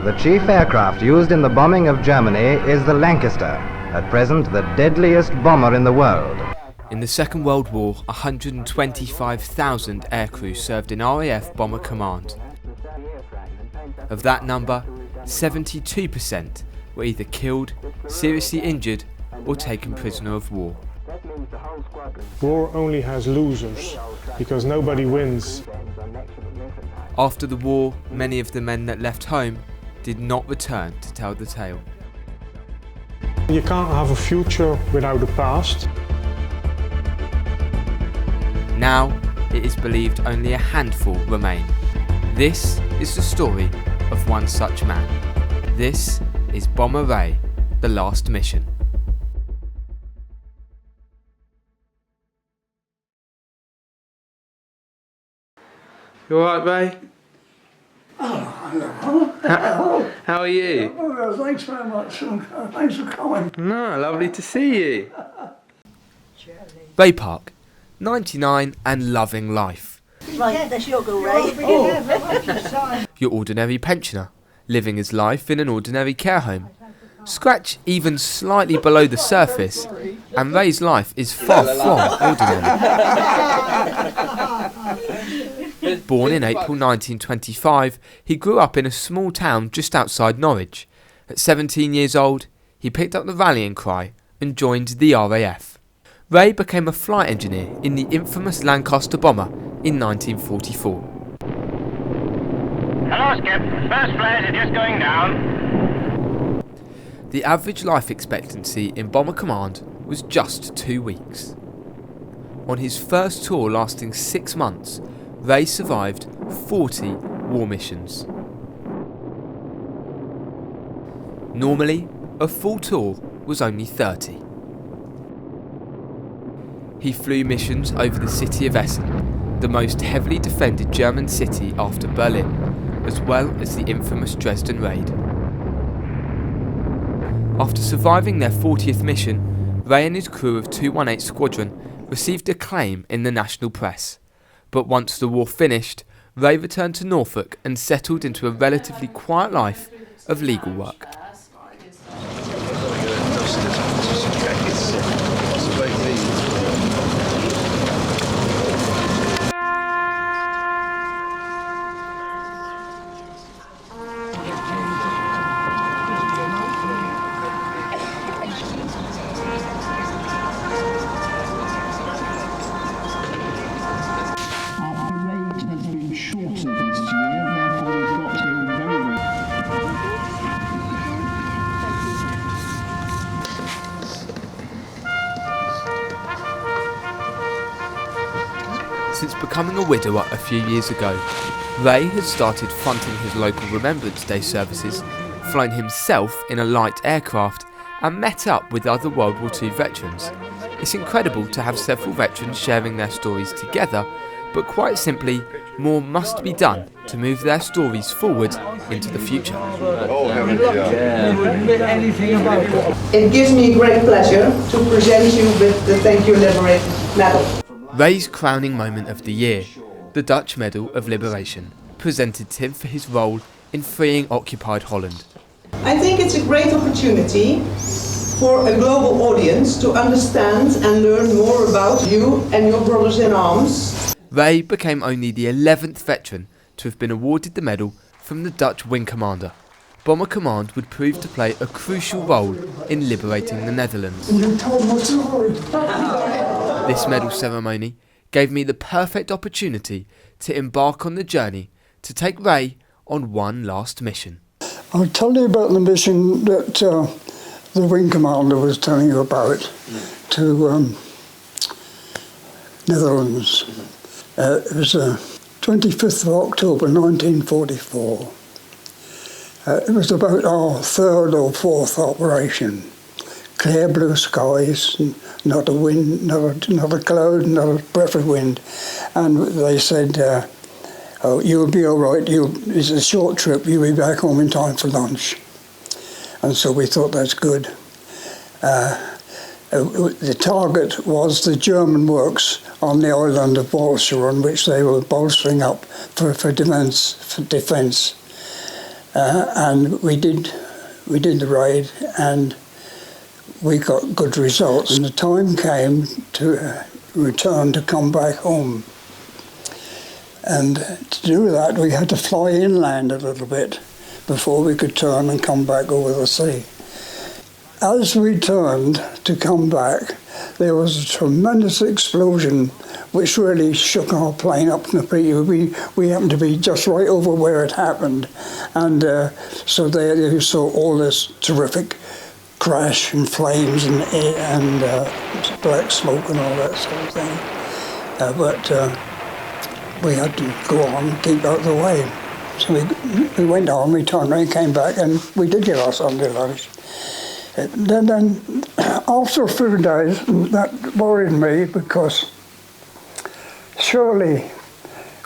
The chief aircraft used in the bombing of Germany is the Lancaster, at present the deadliest bomber in the world. In the Second World War, 125,000 aircrew served in RAF Bomber Command. Of that number, 72% were either killed, seriously injured, or taken prisoner of war. War only has losers, because nobody wins. After the war, many of the men that left home did not return to tell the tale. You can't have a future without a past. Now, it is believed only a handful remain. This is the story of one such man. This is Bomber Ray, The Last Mission. You alright, Ray? Oh, hello. How are you? Oh, thanks very much. Thanks for coming. No, lovely to see you. Ray Park, 99 and loving life. Right, that's your go, Ray. Your ordinary pensioner, living his life in an ordinary care home. Scratch even slightly below the surface, and Ray's life is far from ordinary. Born in April 1925, he grew up in a small town just outside Norwich. At 17 years old, he picked up the rallying cry and joined the RAF. Ray became a flight engineer in the infamous Lancaster bomber in 1944. Hello, Skip. First flares are just going down. The average life expectancy in Bomber Command was just 2 weeks. On his first tour lasting 6 months, Ray survived 40 war missions. Normally, a full tour was only 30. He flew missions over the city of Essen, the most heavily defended German city after Berlin, as well as the infamous Dresden raid. After surviving their 40th mission, Ray and his crew of 218 Squadron received acclaim in the national press. But once the war finished, Ray returned to Norfolk and settled into a relatively quiet life of legal work. Since becoming a widower a few years ago, Ray has started fronting his local Remembrance Day services, flown himself in a light aircraft, and met up with other World War II veterans. It's incredible to have several veterans sharing their stories together, but quite simply, more must be done to move their stories forward into the future. It gives me great pleasure to present you with the Thank You Liberate medal. Ray's crowning moment of the year, the Dutch Medal of Liberation, presented to him for his role in freeing occupied Holland. I think it's a great opportunity for a global audience to understand and learn more about you and your brothers in arms. Ray became only the 11th veteran to have been awarded the medal from the Dutch Wing Commander. Bomber Command would prove to play a crucial role in liberating the Netherlands. This medal ceremony gave me the perfect opportunity to embark on the journey to take Ray on one last mission. I'll tell you about the mission that the Wing Commander was telling you about to Netherlands. It was 25th of October 1944. It was about our third or fourth operation. Clear blue skies, not a wind, not a cloud, not a breath of wind. And they said, oh, you'll be all right, it's a short trip, you'll be back home in time for lunch. And so we thought that's good. The target was the German works on the island of Walcheren, which they were bolstering up for defence. and we did the raid, and we got good results. And the time came to return to come back home. And to do that, we had to fly inland a little bit before we could turn and come back over the sea. As we turned to come back, there was a tremendous explosion which really shook our plane up completely. We happened to be just right over where it happened, and so there you saw all this terrific crash and flames and black smoke and all that sort of thing. But we had to go on and keep out of the way. So we went on, we turned around, came back, and we did get our Sunday lunch. Then after a few days, that worried me, because surely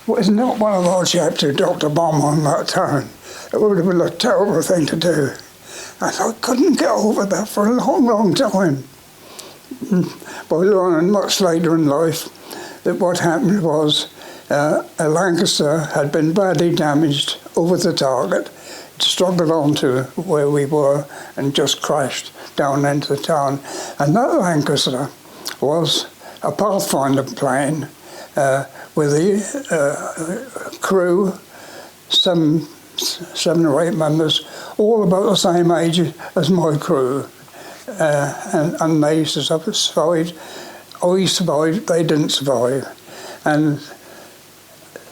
was not one of our chaps who dropped a bomb on that town. It would have been a terrible thing to do. And I couldn't get over that for a long, long time. But I learned much later in life that what happened was a Lancaster had been badly damaged over the target. It struggled on to where we were and just crashed down into the town. And that Lancaster was a Pathfinder plane with the crew, seven or eight members, all about the same age as my crew. And they survived. I survived, they didn't survive. And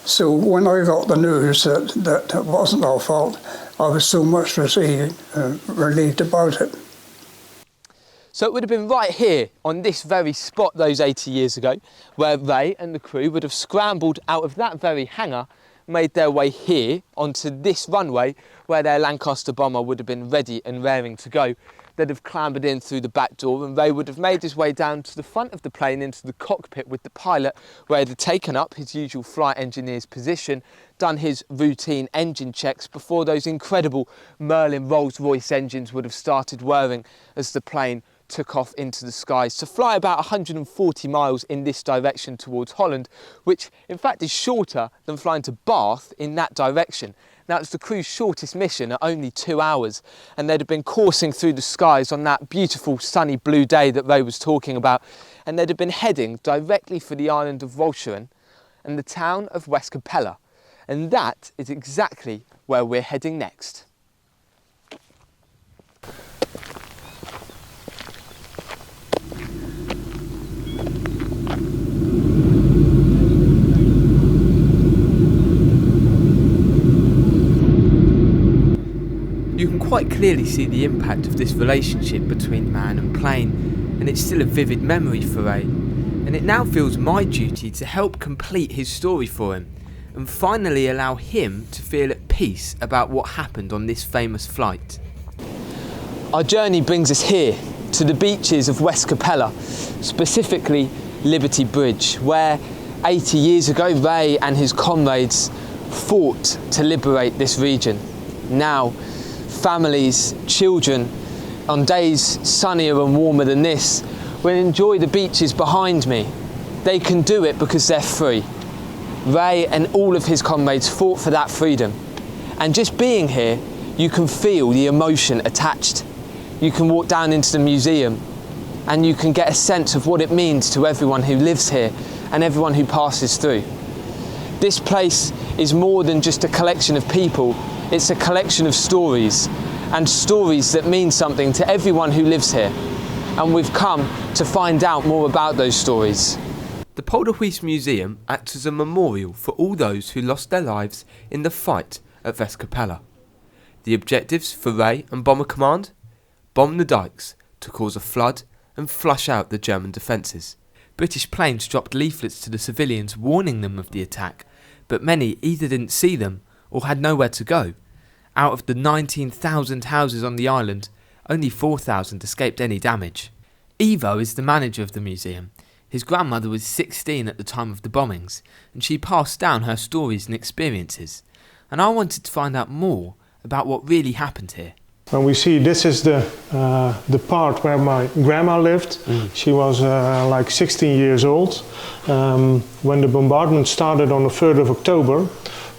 so when I got the news that it wasn't our fault, I was so much relieved about it. So it would have been right here, on this very spot those 80 years ago, where Ray and the crew would have scrambled out of that very hangar, made their way here onto this runway where their Lancaster bomber would have been ready and raring to go. They'd have clambered in through the back door, and Ray would have made his way down to the front of the plane into the cockpit with the pilot, where he'd have taken up his usual flight engineer's position, done his routine engine checks before those incredible Merlin Rolls-Royce engines would have started whirring as the plane took off into the skies to fly about 140 miles in this direction towards Holland, which in fact is shorter than flying to Bath in that direction. Now, it's the crew's shortest mission at only 2 hours, and they'd have been coursing through the skies on that beautiful sunny blue day that Ray was talking about, and they'd have been heading directly for the island of Walcheren and the town of West Capella. And that is exactly where we're heading next. You can quite clearly see the impact of this relationship between man and plane, and it's still a vivid memory for Ray. And it now feels my duty to help complete his story for him, and finally allow him to feel at peace about what happened on this famous flight. Our journey brings us here, to the beaches of West Capella, specifically Liberty Bridge, where 80 years ago Ray and his comrades fought to liberate this region. Now, families, children, on days sunnier and warmer than this, will enjoy the beaches behind me. They can do it because they're free. Ray and all of his comrades fought for that freedom. And just being here, you can feel the emotion attached. You can walk down into the museum and you can get a sense of what it means to everyone who lives here and everyone who passes through. This place is more than just a collection of people. It's a collection of stories, and stories that mean something to everyone who lives here. And we've come to find out more about those stories. The Polderhuis Museum acts as a memorial for all those who lost their lives in the fight at West Capella. The objectives for Ray and Bomber Command? Bomb the dikes to cause a flood and flush out the German defences. British planes dropped leaflets to the civilians warning them of the attack, but many either didn't see them or had nowhere to go. Out of the 19,000 houses on the island, only 4,000 escaped any damage. Ivo is the manager of the museum. His grandmother was 16 at the time of the bombings, and she passed down her stories and experiences. And I wanted to find out more about what really happened here. When we see this is the part where my grandma lived. She was like 16 years old. When the bombardment started on the 3rd of October,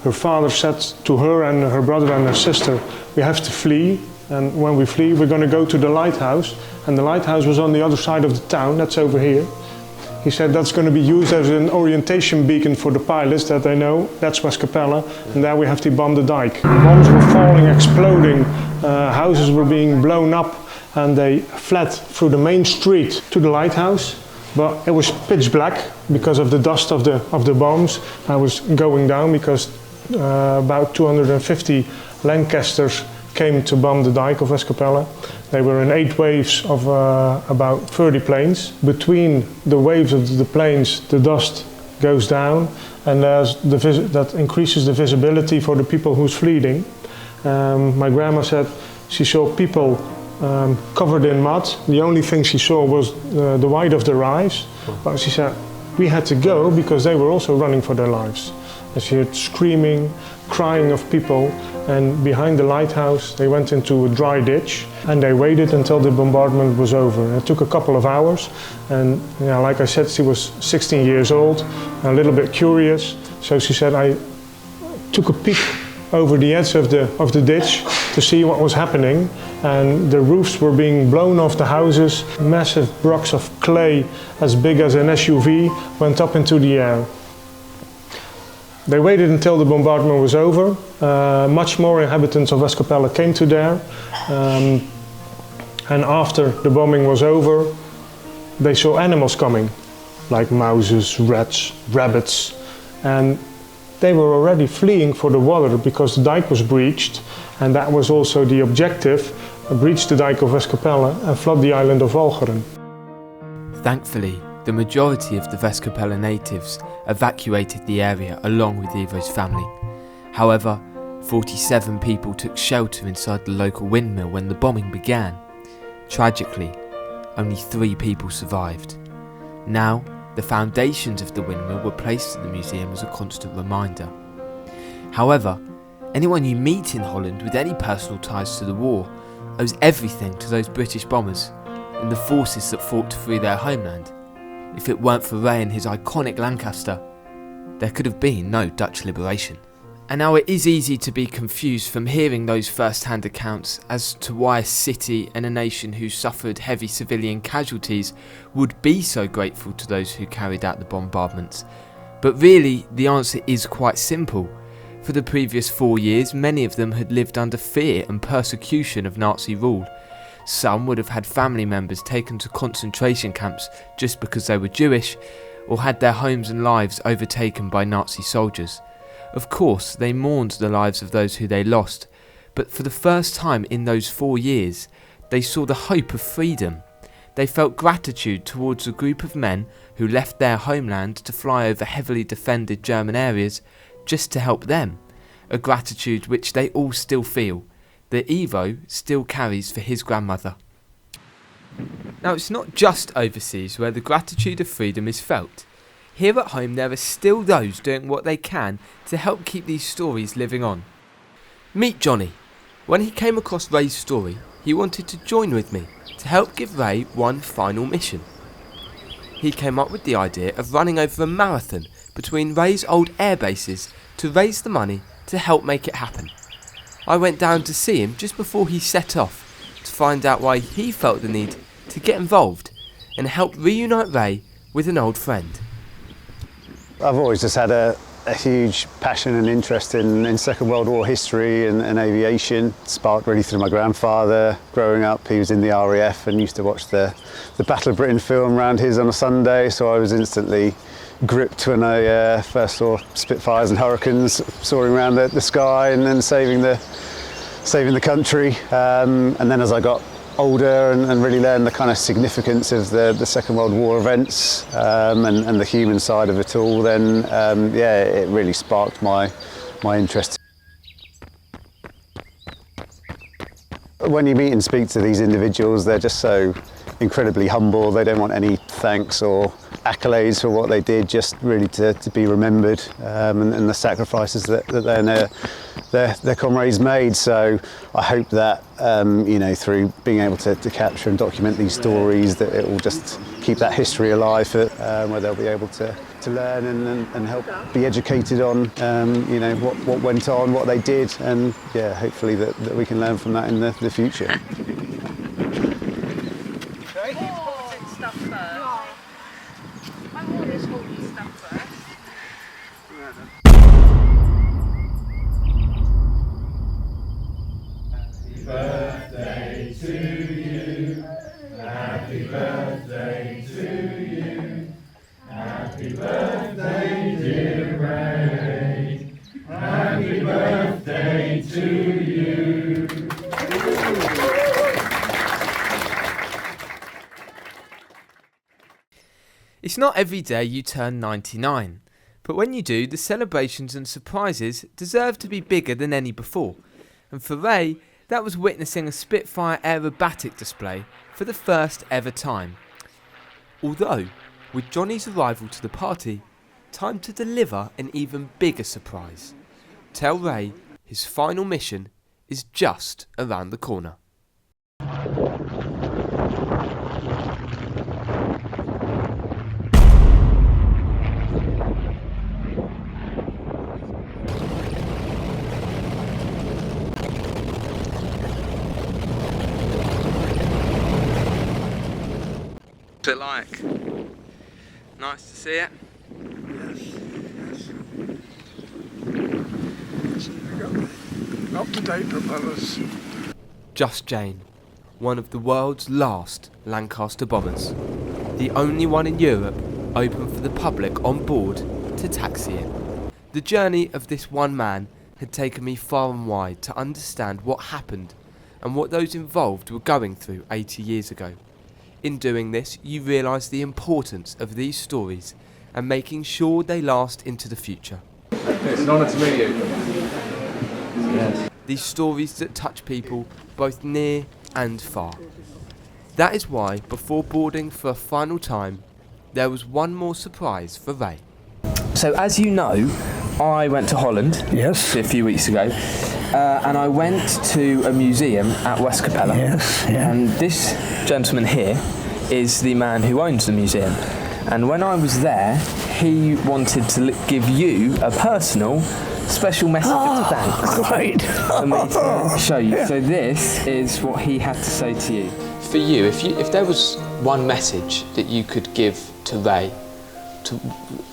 her father said to her and her brother and her sister, we have to flee, and when we flee we're going to go to the lighthouse, and the lighthouse was on the other side of the town, that's over here. He said that's going to be used as an orientation beacon for the pilots, that they know that's Westkapelle, and there we have to bomb the dike. Bombs were falling, exploding, houses were being blown up, and they fled through the main street to the lighthouse. But it was pitch black because of the dust of the bombs. I was going down because about 250 Lancasters came to bomb the dike of Westkapelle. They were in 8 waves of about 30 planes. Between the waves of the planes, the dust goes down, and that increases the visibility for the people who's fleeing. My grandma said she saw people covered in mud. The only thing she saw was the white of their eyes. But she said we had to go because they were also running for their lives. And she heard screaming, crying of people, and behind the lighthouse they went into a dry ditch and they waited until the bombardment was over. It took a couple of hours, and like I said, she was 16 years old, a little bit curious. So she said I took a peek over the edge of the ditch to see what was happening, and the roofs were being blown off the houses. Massive blocks of clay as big as an SUV went up into the air. They waited until the bombardment was over. Much more inhabitants of Westkapelle came to there, and after the bombing was over, they saw animals coming, like mouses, rats, rabbits, and they were already fleeing for the water because the dike was breached, and that was also the objective: breach the dike of Westkapelle and flood the island of Walcheren. Thankfully, the majority of the Westkapelle natives evacuated the area along with Ivo's family. However, 47 people took shelter inside the local windmill when the bombing began. Tragically, only 3 people survived. Now, the foundations of the windmill were placed at the museum as a constant reminder. However, anyone you meet in Holland with any personal ties to the war owes everything to those British bombers and the forces that fought to free their homeland. If it weren't for Ray and his iconic Lancaster, there could have been no Dutch liberation. And now it is easy to be confused from hearing those first-hand accounts as to why a city and a nation who suffered heavy civilian casualties would be so grateful to those who carried out the bombardments. But really, the answer is quite simple. For the previous 4 years, many of them had lived under fear and persecution of Nazi rule. Some would have had family members taken to concentration camps just because they were Jewish, or had their homes and lives overtaken by Nazi soldiers. Of course, they mourned the lives of those who they lost, but for the first time in those 4 years, they saw the hope of freedom. They felt gratitude towards a group of men who left their homeland to fly over heavily defended German areas just to help them, a gratitude which they all still feel, that Ivo still carries for his grandmother. Now, it's not just overseas where the gratitude of freedom is felt. Here at home there are still those doing what they can to help keep these stories living on. Meet Johnny. When he came across Ray's story, he wanted to join with me to help give Ray one final mission. He came up with the idea of running over a marathon between Ray's old air bases to raise the money to help make it happen. I went down to see him just before he set off to find out why he felt the need to get involved and help reunite Ray with an old friend. I've always just had a huge passion and interest in Second World War history and aviation. Sparked really through my grandfather. Growing up, he was in the RAF and used to watch the Battle of Britain film around his on a Sunday, so I was instantly gripped when I first saw Spitfires and Hurricanes soaring around the sky and then saving the country. And then as I got older and really learned the kind of significance of the Second World War events and the human side of it all, then it really sparked my interest. When you meet and speak to these individuals, they're just so incredibly humble. They don't want any thanks or accolades for what they did, just really to be remembered and the sacrifices that they and their comrades made. So I hope that through being able to capture and document these stories, that it will just keep that history alive, where they'll be able to to learn and help be educated on, you know, what went on, what they did, and yeah, hopefully that we can learn from that in the future. Birthday to you, happy birthday to you, happy birthday dear Ray, happy birthday to you. It's not every day you turn 99, but when you do, the celebrations and surprises deserve to be bigger than any before, and for Ray, that was witnessing a Spitfire aerobatic display for the first ever time. Although, with Johnny's arrival to the party, time to deliver an even bigger surprise. Tell Ray his final mission is just around the corner. What's it like? Nice to see it? Yes. Up-to-date propellers. Just Jane, one of the world's last Lancaster bombers. The only one in Europe open for the public on board to taxi in. The journey of this one man had taken me far and wide to understand what happened and what those involved were going through 80 years ago. In doing this, you realise the importance of these stories and making sure they last into the future. It's an honour to meet you. Yes. These stories that touch people both near and far. That is why, before boarding for a final time, there was one more surprise for Ray. So as you know, I went to Holland a few weeks ago, and I went to a museum at West Capella. And this gentleman here is the man who owns the museum. And when I was there, he wanted to give you a personal special message of thanks. Great. For me to show you. So this is what he had to say to you. For you, if there was one message that you could give to Ray,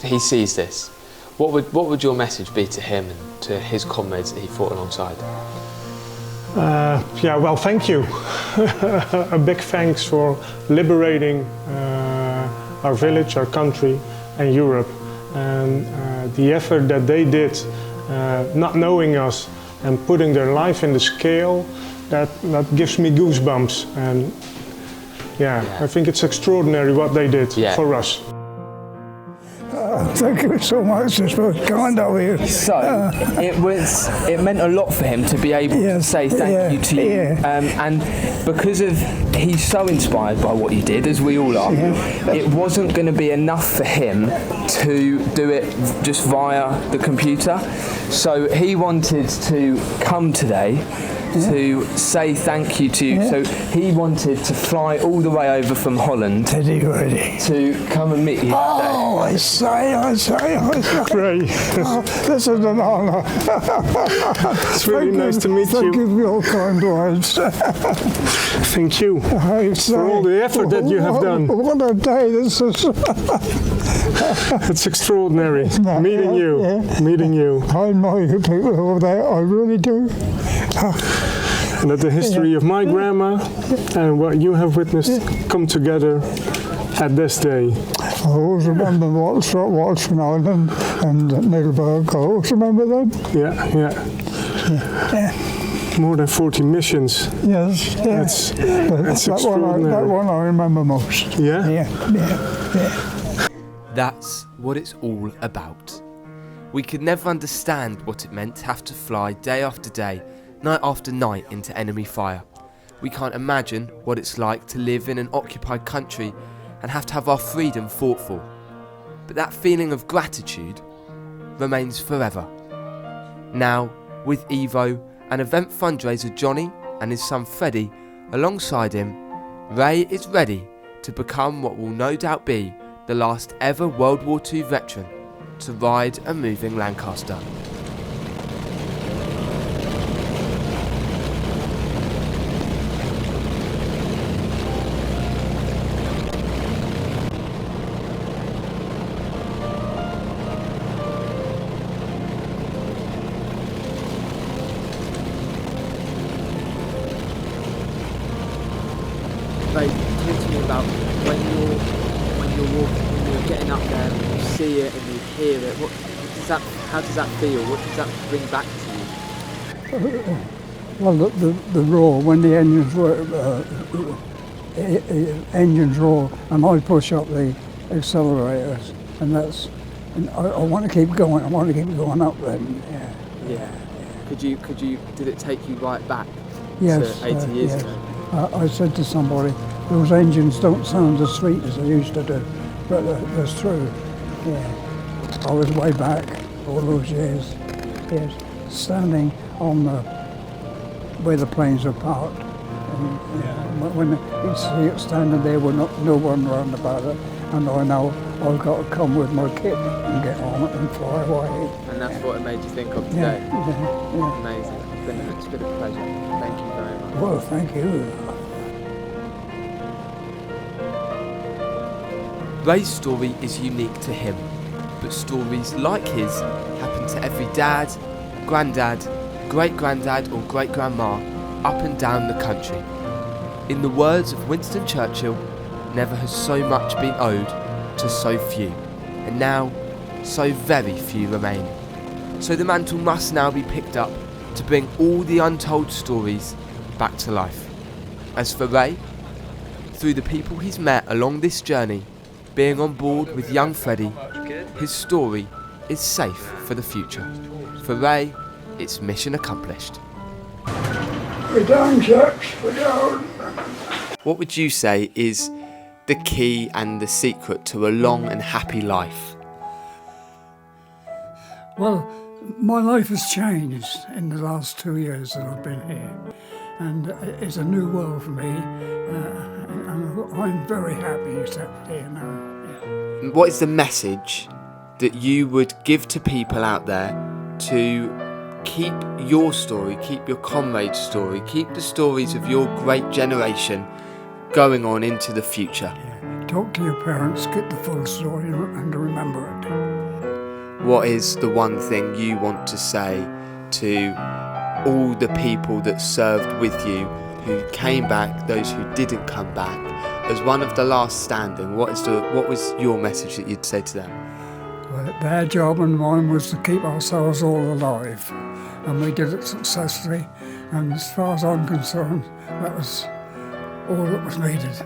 he sees this, what would your message be to him and to his comrades that he fought alongside? Yeah, well, thank you. A big thanks for liberating our village, our country, and Europe. And the effort that they did, not knowing us and putting their life in the scale, that gives me goosebumps. And yeah, I think it's extraordinary what they did for us. Thank you so much. It's very kind of you. So it meant a lot for him to be able to say thank you to you, and because of he's so inspired by what you did, as we all are. It wasn't going to be enough for him to do it just via the computer. So he wanted to come today to say thank you to you. So he wanted to fly all the way over from Holland to come and meet you today. Oh, I say. Ray, this is an honour. It's really nice to meet you. Thank you for your kind words. Thank you for all the effort that you have done. What a day this is. It's extraordinary meeting you. I know you people over there, I really do. And that the history of my grandma and what you have witnessed come together at this day. I always remember Watson Island and Middleburg. I always remember them. Yeah. More than 40 missions. Yes. That's extraordinary. That one I remember most. Yeah? That's what it's all about. We could never understand what it meant to have to fly day after day, night after night into enemy fire. We can't imagine what it's like to live in an occupied country and have to have our freedom fought for. But that feeling of gratitude remains forever. Now, with Evo, an event fundraiser Johnny and his son Freddie alongside him, Ray is ready to become what will no doubt be the last ever World War II veteran to ride a moving Lancaster. Talk to me about when you're walking, when you're getting up there, and you see it and you hear it. How does that feel? What does that bring back to you? Well, the roar when the engines roar, and I push up the accelerators, and I want to keep going. I want to keep going up then. Yeah. Could you? Did it take you right back Yes, to 80 years yes. ago? I said to somebody, those engines don't sound as sweet as they used to do, but that's true. Yeah. I was way back all those years. Yes, standing on where the planes are parked. And, when you see it standing there with no one round about it, and I know I've got to come with my kit and get on it and fly away. And that's what it made you think of today? Yeah. Amazing. It's been a pleasure. Thank you very much. Well, thank you. Ray's story is unique to him, but stories like his happen to every dad, granddad, great-granddad or great-grandma up and down the country. In the words of Winston Churchill, never has so much been owed to so few, and now so very few remain. So the mantle must now be picked up to bring all the untold stories back to life. As for Ray, through the people he's met along this journey, being on board with young Freddie, his story is safe for the future. For Ray, it's mission accomplished. We're down, chaps, we're down. What would you say is the key and the secret to a long and happy life? Well, my life has changed in the last 2 years that I've been here, and it's a new world for me, and I'm very happy except here now. Yeah. What is the message that you would give to people out there to keep your story, keep your comrade's story, keep the stories of your great generation going on into the future? Yeah. Talk to your parents, get the full story and remember it. What is the one thing you want to say to all the people that served with you, who came back, those who didn't come back, as one of the last standing? What was your message that you'd say to them? Well, their job and mine was to keep ourselves all alive, and we did it successfully, and as far as I'm concerned, that was all that was needed.